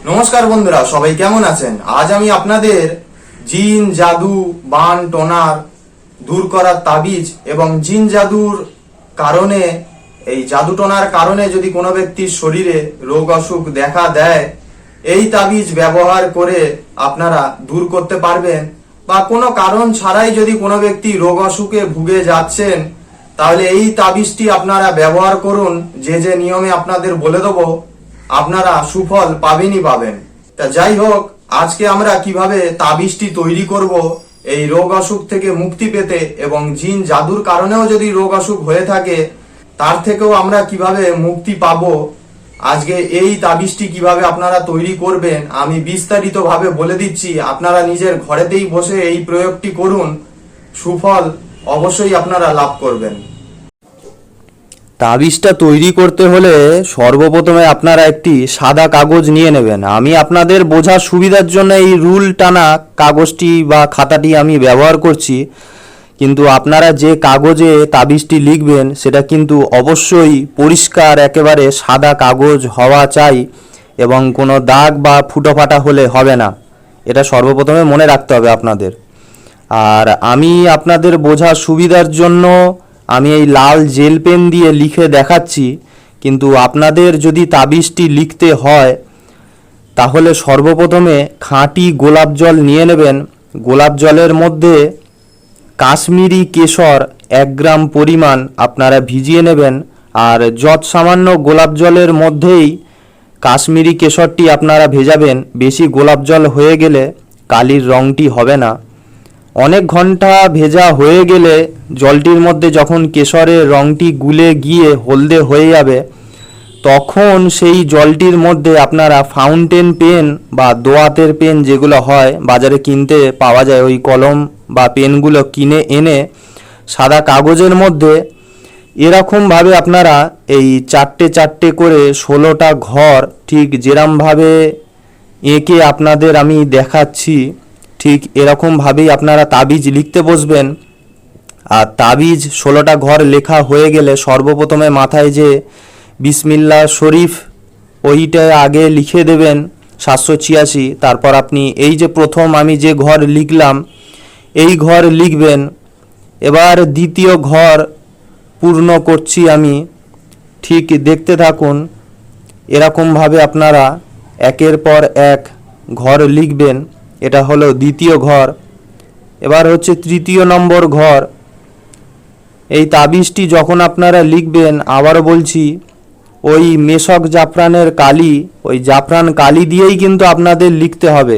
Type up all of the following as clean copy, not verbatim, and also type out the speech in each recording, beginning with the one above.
নমস্কার বন্ধুরা, সবাই কেমন আছেন? আজ আমি আপনাদের জিন জাদু, বান টোনার দূর করার তাবিজ এবং জিন জাদুর কারণে, এই জাদু টোনার কারণে যদি কোনো ব্যক্তির শরীরে রোগ অসুখ দেখা দেয়, এই তাবিজ ব্যবহার করে আপনারা দূর করতে পারবেন। বা কোনো কারণ ছাড়াই যদি কোনো ব্যক্তি রোগ অসুখে ভুগে যাচ্ছেন, তাহলে এই তাবিজটি আপনারা ব্যবহার করুন। যে যে নিয়মে আপনাদের বলে দেবো, আপনারা সুফল পাবেনই পাবেন। তা যাই হোক, আজকে আমরা কিভাবে তাবিজটি তৈরি করব এই রোগ অসুখ থেকে মুক্তি পেতে, এবং জিন জাদুর কারণেও যদি রোগ অসুখ হয়ে থাকে তার থেকেও আমরা কিভাবে মুক্তি পাবো, আজকে এই তাবিজটি কিভাবে আপনারা তৈরি করবেন আমি বিস্তারিতভাবে বলে দিচ্ছি। আপনারা নিজের ঘরেতেই বসে এই প্রয়োগটি করুন, সুফল অবশ্যই আপনারা লাভ করবেন। তাবিজটা তৈরি করতে হলে সর্বপ্রথমে আপনারা একটি সাদা কাগজ নিয়ে নেবেন। আমি আপনাদের বোঝার সুবিধার জন্য এই রুল টানা কাগজটি বা খাতাটি আমি ব্যবহার করছি, কিন্তু আপনারা যে কাগজে তাবিজটি লিখবেন সেটা কিন্তু অবশ্যই পরিষ্কার একেবারে সাদা কাগজ হওয়া চাই, এবং কোনো দাগ বা ফুটো ফাটা হলে হবে না। এটা সর্বপ্রথমে মনে রাখতে হবে আপনাদের। আর আমি আপনাদের বোঝার সুবিধার জন্য আমি এই লাল জেল পেন দিয়ে লিখে দেখাচ্ছি, কিন্তু আপনাদের যদি তাবিজটি লিখতে হয় তাহলে সর্বপ্রথমে খাঁটি গোলাপ জল নিয়ে নেবেন। গোলাপ জলের মধ্যে কাশ্মীরি কেশর 1 গ্রাম পরিমাণ আপনারা ভিজিয়ে নেবেন। আর যত সামান্য গোলাপ জলের মধ্যেই কাশ্মীরি কেশরটি আপনারা ভেজাবেন। বেশি গোলাপ জল হয়ে গেলে কালির রঙটি হবে না। অনেক ঘন্টা ভেজা হয়ে গেলে জলটির মধ্যে যখন কেশরের রঙটি গুলে গিয়ে হলদে হয়ে যাবে, তখন সেই জলটির মধ্যে আপনারা ফাউন্টেন পেন বা দোয়াতের পেন যেগুলো হয় বাজারে কিনতে পাওয়া যায়, ওই কলম বা পেনগুলো কিনে এনে সাদা কাগজের মধ্যে এরকমভাবে আপনারা এই 4টে করে 16টা ঘর ঠিক যেরমভাবে এঁকে আপনাদের আমি দেখাচ্ছি, ঠিক এরকমভাবেই আপনারা তাবিজ লিখতে বসবেন। আর তাবিজ 16টা ঘর লেখা হয়ে গেলে সর্বপ্রথমে মাথায় যে বিসমিল্লাহ শরীফ ওইটা আগে লিখে দেবেন 786। তারপর আপনি এই যে প্রথম আমি যে ঘর লিখলাম এই ঘর লিখবেন। এবার দ্বিতীয় ঘর পূর্ণ করছি আমি, ঠিক দেখতে থাকুন। এরকমভাবে আপনারা একের পর এক ঘর লিখবেন। এটা হলো দ্বিতীয় ঘর। এবার হচ্ছে 3 নম্বর ঘর। এই তাবিজটি যখন আপনারা লিখবেন, আবারও বলছি, ওই মেশক জাফরানের কালি, ওই জাফরান কালি দিয়েই কিন্তু আপনাদের লিখতে হবে।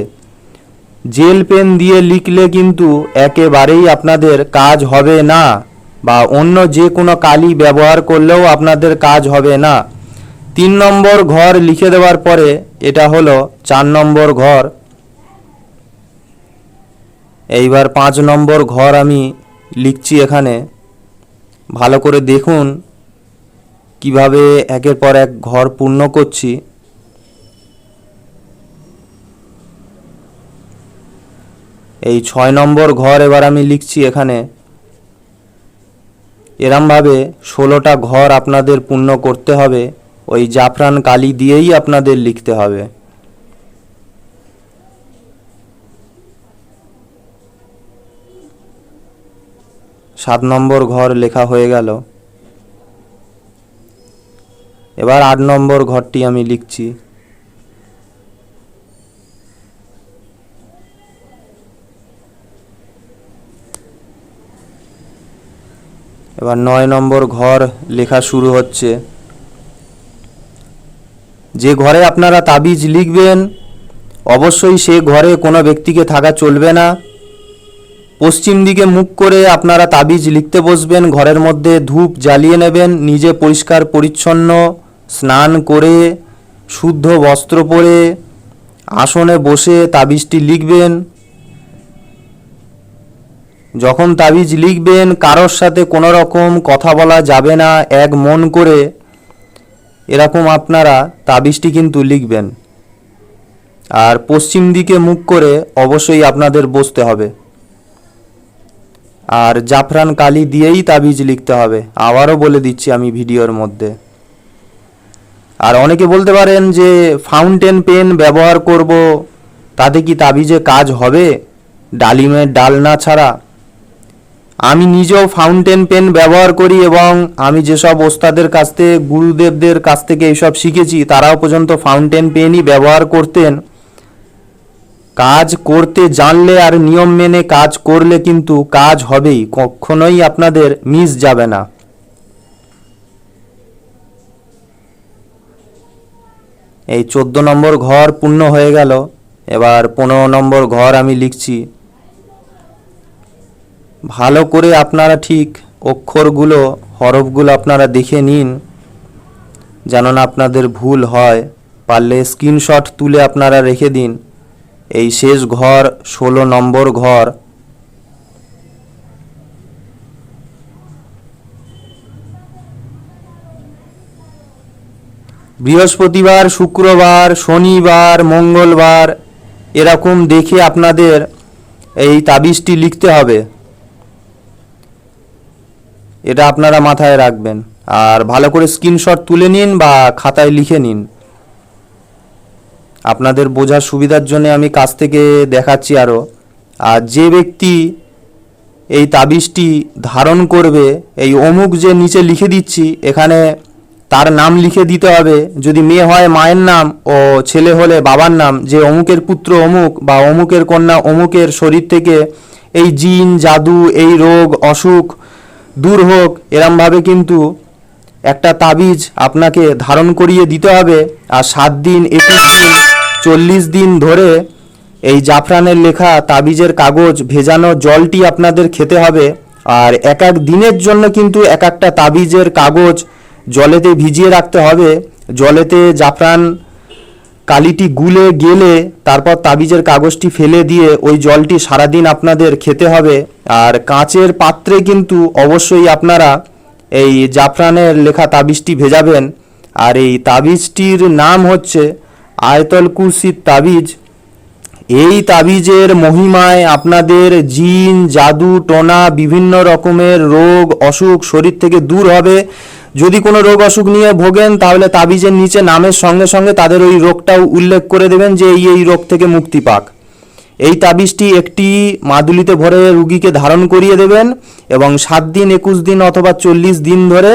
জেল পেন দিয়ে লিখলে কিন্তু একেবারেই আপনাদের কাজ হবে না, বা অন্য যে কোনো কালি ব্যবহার করলেও আপনাদের কাজ হবে না। 3 নম্বর ঘর লিখে দেওয়ার পরে এটা হলো 4 নম্বর ঘর। এইবার 5 নম্বর ঘর আমি লিখছি এখানে। ভালো করে দেখুন কিভাবে একের পর এক ঘর পূর্ণ করছি। এই 6 নম্বর ঘর এবার আমি লিখছি এখানে। এরমভাবে 16টা ঘর আপনাদের পূর্ণ করতে হবে। ওই জাফরান কালি দিয়েই আপনাদের লিখতে হবে। সাত নম্বর ঘর লেখা হয়ে গেল। এবার 8 নম্বর ঘরটি আমি লিখছি। এবার 9 নম্বর ঘর লেখা শুরু হচ্ছে। যে ঘরে আপনারা তাবিজ লিখবেন অবশ্যই সে ঘরে কোনো ব্যক্তিকে থাকা চলবে না। পশ্চিম দিকে মুখ করে আপনারা তাবিজ লিখতে বসবেন। ঘরের মধ্যে ধূপ জ্বালিয়ে নেবেন। নিজে পরিষ্কার পরিচ্ছন্ন স্নান করে শুদ্ধ বস্ত্র পরে আসনে বসে তাবিজটি লিখবেন। যখন তাবিজ লিখবেন কারোর সাথে কোনো রকম কথা বলা যাবে না। এক মন করে এরকম আপনারা তাবিজটি কিন্তু লিখবেন। আর পশ্চিম দিকে মুখ করে অবশ্যই আপনাদের বসতে হবে। আর জাফরান কালি দিয়েই তাবিজ লিখতে হবে। আবারও বলে দিচ্ছি আমি ভিডিওর মধ্যে। আর অনেকে বলতে পারেন যে ফাউন্টেন পেন ব্যবহার করব, তাতে কি তাবিজে কাজ হবে ডালিমের ডাল না ছাড়া? আমি নিজেও ফাউন্টেন পেন ব্যবহার করি এবং আমি যেসব ওস্তাদের কাছ থেকে, গুরুদেবদের কাছ থেকে এইসব শিখেছি, তারাও পর্যন্ত ফাউন্টেন পেনই ব্যবহার করতেন। কাজ করতে জানলে আর নিয়ম মেনে কাজ করলে কিন্তু কাজ হবেই, কখনোই আপনাদের মিস যাবে না। এই 14 নম্বর ঘর পূর্ণ হয়ে গেল। এবার 15 নম্বর ঘর আমি লিখছি। ভালো করে আপনারা ঠিক অক্ষরগুলো, হরফগুলো আপনারা দেখে নিন, যেন না আপনাদের ভুল হয়। পারলে স্ক্রিনশট তুলে আপনারা রেখে দিন। এই শেষ ঘর 16 নম্বর ঘর। বৃহস্পতিবার, শুক্রবার, শনিবার, মঙ্গলবার এরকম দেখে আপনাদের এই তাবিজটি লিখতে হবে। এটা আপনারা মাথায় রাখবেন আর ভালো করে স্ক্রিনশট তুলে নিন বা খাতায় লিখে নিন। আপনাদের বোঝার সুবিধার জন্য আমি কাছ থেকে দেখাচ্ছি আরও। আর যে ব্যক্তি এই তাবিজটি ধারণ করবে, এই অমুক যে নিচে লিখে দিচ্ছি, এখানে তার নাম লিখে দিতে হবে। যদি মেয়ে হয় মায়ের নাম, ও ছেলে হলে বাবার নাম, যে অমুকের পুত্র অমুক বা অমুকের কন্যা অমুকের শরীর থেকে এই জিন, জাদু, এই রোগ, অসুখ দূর হোক, এরমভাবে কিন্তু একটা তাবিজ আপনাকে ধারণ করিয়ে দিতে হবে। আর 7 দিন, 21 দিন, 40 দিন ধরে এই জাফরানের লেখা তাবিজের কাগজ ভেজানো জলটি আপনাদের খেতে হবে। আর এক এক দিনের জন্য কিন্তু এক একটা তাবিজের কাগজ জলেতে ভিজিয়ে রাখতে হবে। জলেতে জাফরান কালিটি গুলে গেলে তারপর তাবিজের কাগজটি ফেলে দিয়ে ওই জলটি সারাদিন আপনাদের খেতে হবে। আর কাঁচের পাত্রে কিন্তু অবশ্যই আপনারা এই জাফরানের লেখা তাবিজটি ভেজাবেন। আর এই তাবিজটির নাম হচ্ছে আয়তল কুরসির তাবিজ। এই তাবিজের মহিমায় আপনাদের জিন, জাদু, টোনা, বিভিন্ন রকমের রোগ, অসুখ শরীর থেকে দূর হবে। যদি কোনো রোগ অসুখ নিয়ে ভোগেন, তাহলে তাবিজের নিচে নামের সঙ্গে সঙ্গে তাদের ওই রোগটাও উল্লেখ করে দেবেন যে এই রোগ থেকে মুক্তি পাক। এই তাবিজটি একটি মাদুলিতে ভরে রুগীকে ধারণ করিয়ে দেবেন এবং 7 দিন, 21 দিন অথবা 40 দিন ধরে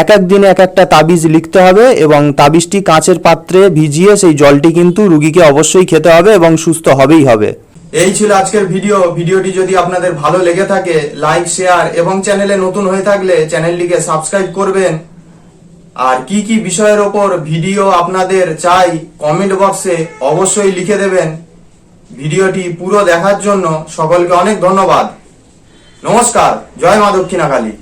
এক এক দিনে এক একটা তাবিজ লিখতে হবে এবং তাবিজটি কাঁচের পাত্রে ভিজিয়ে সেই জলটি কিন্তু রুগীকে অবশ্যই খেতে হবে এবং সুস্থ হবেই হবে। এই ছিল আজকের ভিডিওটি যদি আপনাদের ভালো লেগে থাকে লাইক, শেয়ার এবং চ্যানেলে নতুন হয়ে থাকলে চ্যানেলটিকে সাবস্ক্রাইব করবেন। আর কি কি বিষয়ের ওপর ভিডিও আপনাদের চাই কমেন্ট বক্সে অবশ্যই লিখে দেবেন। ভিডিওটি পুরো দেখার জন্য সকলকে অনেক ধন্যবাদ। নমস্কার। জয় মা দক্ষিণাকালী।